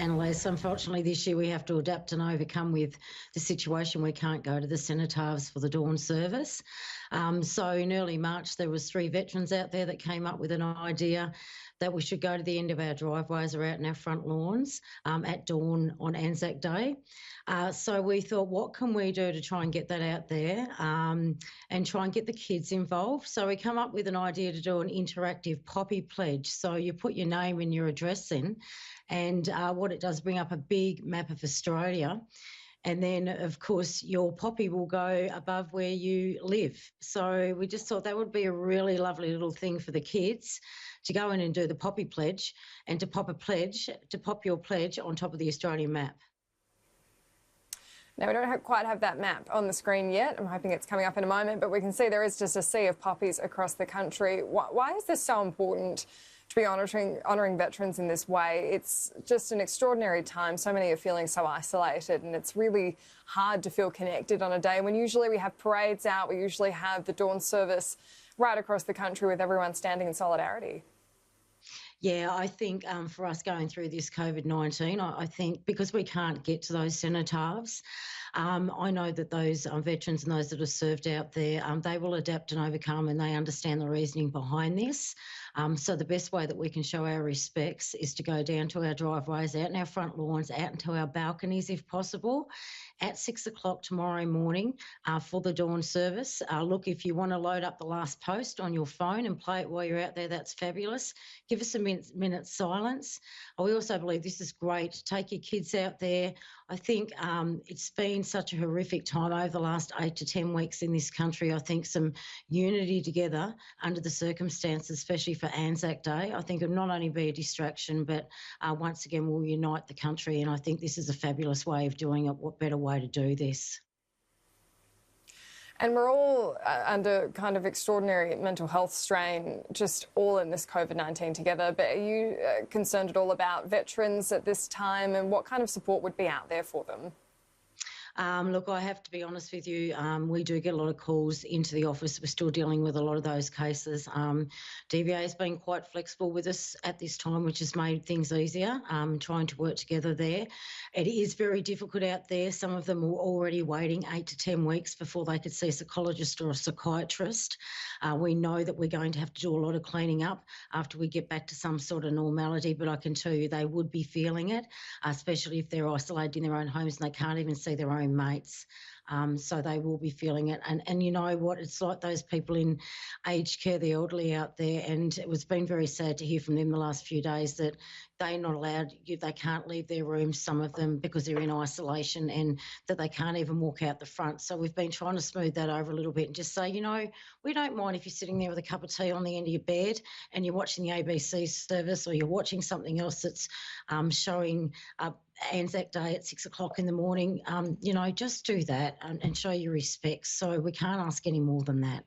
analysed. So unfortunately this year we have to adapt and overcome with the situation. We can't go to the cenotaphs for the dawn service. So in early March there was 3 veterans out there that came up with an idea that we should go to the end of our driveways or out in our front lawns at dawn on Anzac Day. So we thought, what can we do to try and get that out there and try and get the kids involved? So we come up with an idea to do an interactive poppy pledge. So you put your name and your address in, and what it does, bring up a big map of Australia. And then, of course, your poppy will go above where you live. So we just thought that would be a really lovely little thing for the kids to go in and do the poppy pledge and to pop your pledge on top of the Australian map. Now, we don't quite have that map on the screen yet. I'm hoping it's coming up in a moment, but we can see there is just a sea of poppies across the country. Why is this so important to be honouring veterans in this way? It's just an extraordinary time. So many are feeling so isolated, and it's really hard to feel connected on a day when usually we have parades out, we usually have the dawn service right across the country with everyone standing in solidarity. Yeah, I think for us going through this COVID-19, I think because we can't get to those cenotaphs, I know that those veterans and those that have served out there, they will adapt and overcome, and they understand the reasoning behind this. So the best way that we can show our respects is to go down to our driveways, out in our front lawns, out into our balconies if possible, at 6 o'clock tomorrow morning for the dawn service. Look, if you want to load up the last post on your phone and play it while you're out there, that's fabulous. Give us a minute's silence. We also believe this is great. Take your kids out there. I think it's been such a horrific time over the last 8 to 10 weeks in this country. I think some unity together under the circumstances, especially for Anzac Day, I think it'll not only be a distraction, but once again will unite the country. And I think this is a fabulous way of doing it. What better way to do this? And we're all under kind of extraordinary mental health strain, just all in this COVID-19 together. But are you concerned at all about veterans at this time, and what kind of support would be out there for them? Look, I have to be honest with you, we do get a lot of calls into the office. We're still dealing with a lot of those cases. DVA has been quite flexible with us at this time, which has made things easier, trying to work together there. It is very difficult out there. Some of them were already waiting 8 to 10 weeks before they could see a psychologist or a psychiatrist. We know that we're going to have to do a lot of cleaning up after we get back to some sort of normality, but I can tell you they would be feeling it, especially if they're isolated in their own homes and they can't even see their own mates. So they will be feeling it. And you know what, it's like those people in aged care, the elderly out there, and it was been very sad to hear from them the last few days that they're not allowed, they can't leave their rooms, some of them, because they're in isolation, and that they can't even walk out the front. So we've been trying to smooth that over a little bit and just say, you know, we don't mind if you're sitting there with a cup of tea on the end of your bed and you're watching the ABC service, or you're watching something else that's showing Anzac Day at 6 o'clock in the morning, you know, just do that and show your respect. So we can't ask any more than that.